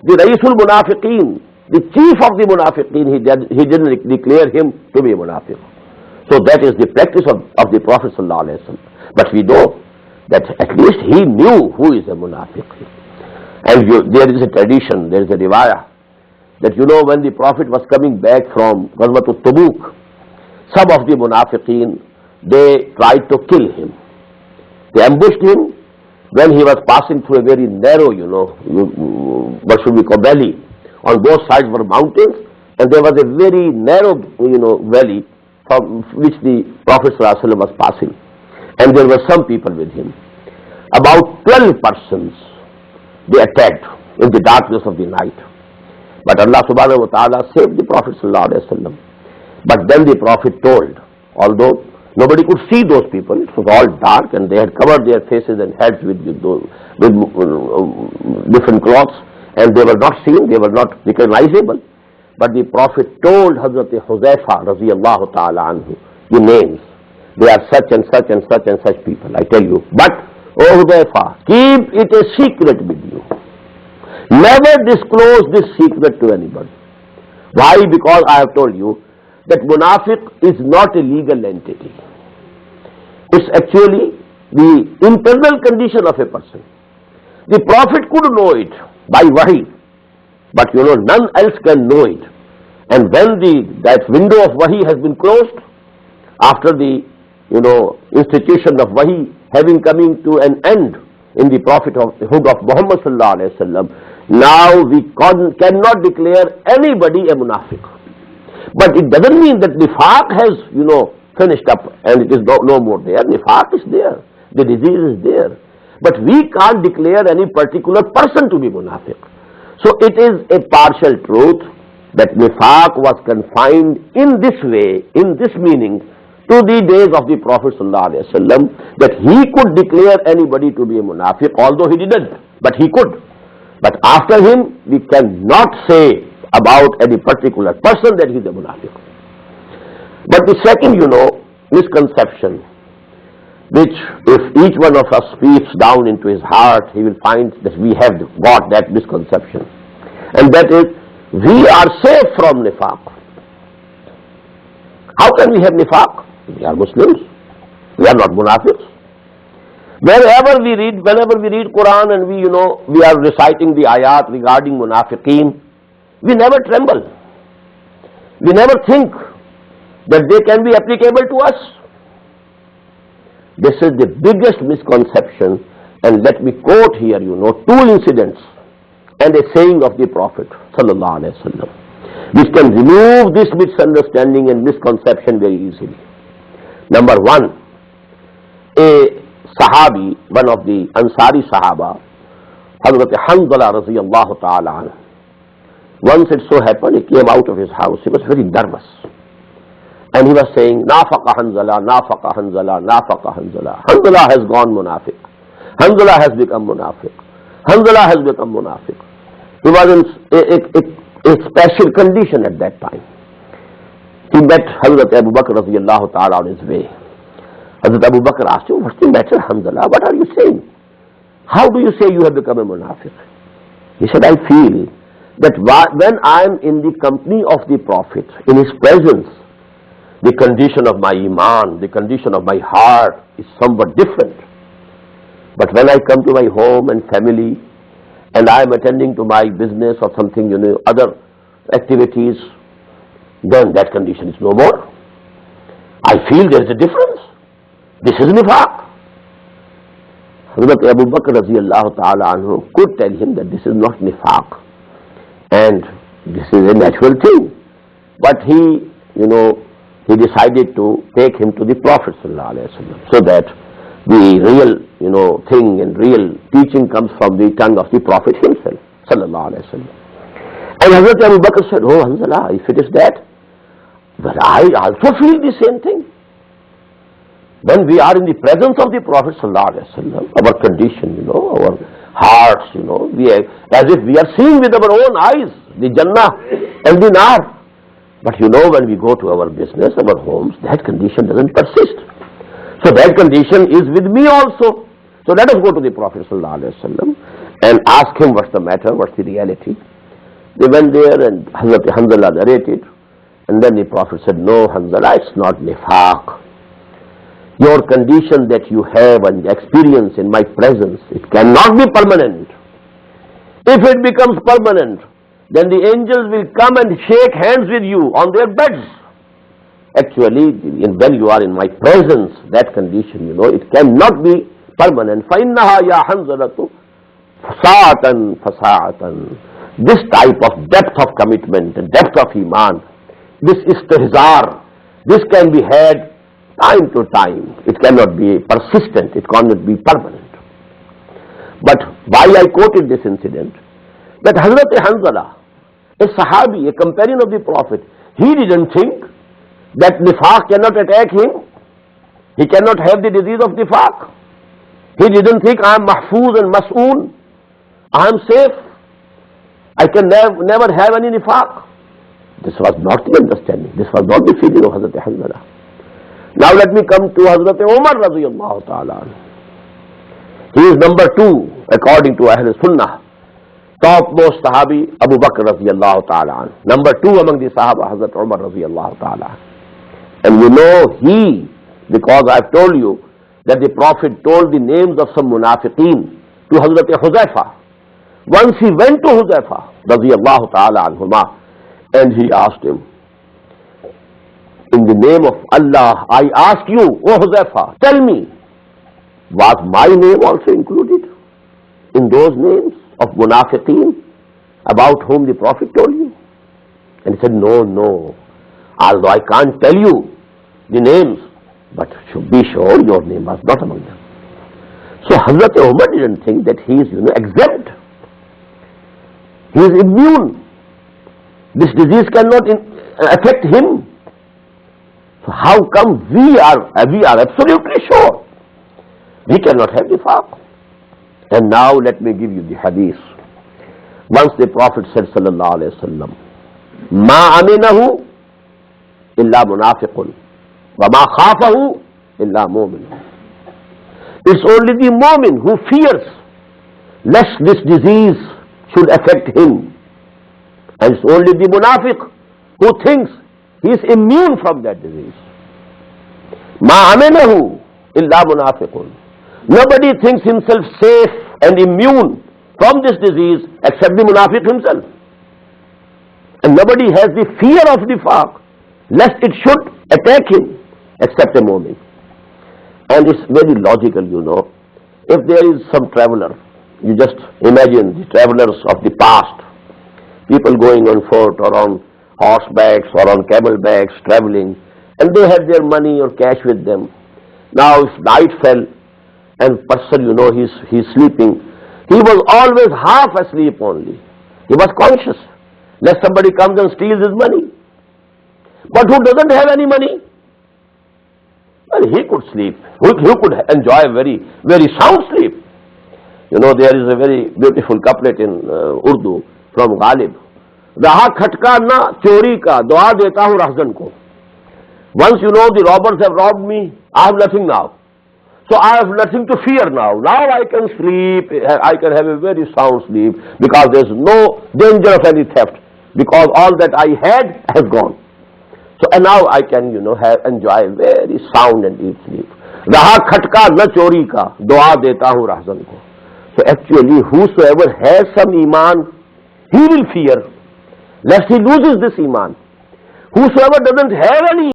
the Raisul Munafiqeen, the chief of the Munafiqeen, he didn't declare him to be a Munafiq. So that is the practice of the Prophet ﷺ. But we know that at least he knew who is a Munafiq. And there is a tradition, there is a riwayah, that when the Prophet was coming back from Ghazwatul Tabuk, some of the Munafiqeen, they tried to kill him. They ambushed him when he was passing through a very narrow, what should we call, valley. On both sides were mountains, and there was a very narrow, valley from which the Prophet ﷺ was passing. And there were some people with him. About 12 persons they attacked in the darkness of the night. But Allah subhanahu wa ta'ala saved the Prophet ﷺ. But then the Prophet told, although nobody could see those people, it was all dark and they had covered their faces and heads with different cloths, and they were not seen, they were not recognizable. But the Prophet told Hazrat Huzaifa radiyallahu ta'ala anhu the names. They are such and such and such and such people, I tell you. But, O Huzaifa, keep it a secret with you. Never disclose this secret to anybody. Why? Because I have told you that Munafiq is not a legal entity. It's actually the internal condition of a person. The Prophet could know it by wahi, but none else can know it. And when that window of wahi has been closed, after the institution of wahi having coming to an end in the prophethood of Muhammad sallallahu alaihi wasallam, now we cannot declare anybody a Munafiq. But it doesn't mean that Nifaaq has finished up and it is no more there. Nifaaq is there, the disease is there, but we can't declare any particular person to be Munafiq. So it is a partial truth that Nifaaq was confined in this way, in this meaning, to the days of the Prophet ﷺ, that he could declare anybody to be a Munafiq, although he didn't, but he could. But after him, we cannot say about any particular person that he is a Munafiq. But the second, misconception, which if each one of us speaks down into his heart, he will find that we have got that misconception. And that is, we are safe from Nifaaq. How can we have Nifaaq? We are Muslims. We are not Munafiqs. Whenever we read Quran and we are reciting the ayat regarding Munafiqeen, we never tremble. We never think that they can be applicable to us. This is the biggest misconception, and let me quote here, two incidents and a saying of the Prophet sallallahu alaihi wasallam, which can remove this misunderstanding and misconception very easily. Number one, a Sahabi, one of the Ansari Sahaba, Hazrat Hanzala radiyallahu ta'ala anhu. Once it so happened, he came out of his house. He was very nervous. And he was saying, Nafaqa Hanzala, Nafaqa Hanzala, Nafaqa Hanzala. Hanzala has gone Munafiq. Hanzala has become Munafiq. Hanzala has become Munafiq. He was in a special condition at that time. He met Hazrat Abu Bakr radiyallahu ta'ala on his way. Hazrat Abu Bakr asked him, what's the matter, Hanzala? What are you saying? How do you say you have become a Munafiq? He said, I feel that when I am in the company of the Prophet, in his presence, the condition of my iman, the condition of my heart is somewhat different. But when I come to my home and family, and I am attending to my business or something, other activities, then that condition is no more. I feel there is a difference. This is Nifaaq. Hazrat Abu Bakr radiyallahu ta'ala anhu could tell him that this is not Nifaaq, and this is a natural thing. But he decided to take him to the Prophet sallallahu alaihi wasallam, so that the real, thing and real teaching comes from the tongue of the Prophet himself sallallahu alaihi wasallam. And Hazrat Abu Bakr said, oh Hanzala, if it is that, but I also feel the same thing. When we are in the presence of the Prophet sallallahu alaihi wasallam, our condition, our hearts, as if we are seeing with our own eyes the Jannah and the Nar. But when we go to our business, our homes, that condition doesn't persist. So that condition is with me also. So let us go to the Prophet sallallahu alaihi wasallam and ask him what's the matter, what's the reality. They went there and Hazrat Hanzala narrated, and then the Prophet said, no, Hanzala, it's not Nifaaq. Your condition that you have and experience in my presence, it cannot be permanent. If it becomes permanent, then the angels will come and shake hands with you on their beds. Actually, when you are in my presence, that condition, it cannot be permanent. فَإِنَّهَا يَا حَنْزَلَةُ فَسَاعَةً فَسَاعَةً. This type of depth of commitment, depth of iman, this istihzar, this can be had time to time. It cannot be persistent, it cannot be permanent. But why I quoted this incident, that Hazrat Hanzala, a Sahabi, a companion of the Prophet, he didn't think that Nifaaq cannot attack him. He cannot have the disease of Nifaaq. He didn't think I am mahfuz and mas'oon. I am safe. I can never have any Nifaaq. This was not the understanding. This was not the feeling of Hazrat Hanzala. Now let me come to Hazrat Umar radiyallahu ta'ala. He is number 2 according to Ahl Sunnah. Topmost Sahabi Abu Bakr radiyallahu ta'ala. Number 2 among the Sahaba Hazrat Umar radiyallahu ta'ala. And he, because I have told you that the Prophet told the names of some Munafiqeen to Hazrat Huzaifa. Once he went to Huzaifa radiyallahu ta'ala anhuma, and he asked him, in the name of Allah, I ask you, O Huzaifa, tell me, was my name also included in those names of Munafiqeen about whom the Prophet told you? And he said, no. Although I can't tell you the names, but should be sure your name was not among them. So Hazrat Umar didn't think that he is, exempt. He is immune. This disease cannot affect him. So how come we are absolutely sure we cannot have Nifaaq? And now let me give you the hadith. Once the Prophet said, sallallahu alayhi wa sallam, ma aminahu illa munafiqun wa ma khafahu illa Momin. It's only the Momin who fears lest this disease should affect him. And it's only the Munafiq who thinks he is immune from that disease. Ma aminahu illa munafiqun. Nobody thinks himself safe and immune from this disease except the Munafiq himself. And nobody has the fear of Nifaaq lest it should attack him except a Momin. And it's very logical, If there is some traveler, you just imagine the travelers of the past, people going on foot or on horsebacks or on camelbacks traveling, and they had their money or cash with them. Now if night fell and person, he's sleeping, he was always half asleep only. He was conscious lest somebody comes and steals his money. But who doesn't have any money? Well, he could sleep. He could enjoy a very, very sound sleep. There is a very beautiful couplet in Urdu from Ghalib. Raha khatka na chori ka, dua deta hu rahzan ko. Once the robbers have robbed me, I have nothing now. So I have nothing to fear now. Now I can sleep, I can have a very sound sleep because there is no danger of any theft. Because all that I had has gone. So and now I can, enjoy very sound and deep sleep. Raha khatka na chori ka, dua deta hu rahzan ko. So actually, whosoever has some iman, he will fear lest he loses this iman. Whosoever doesn't have any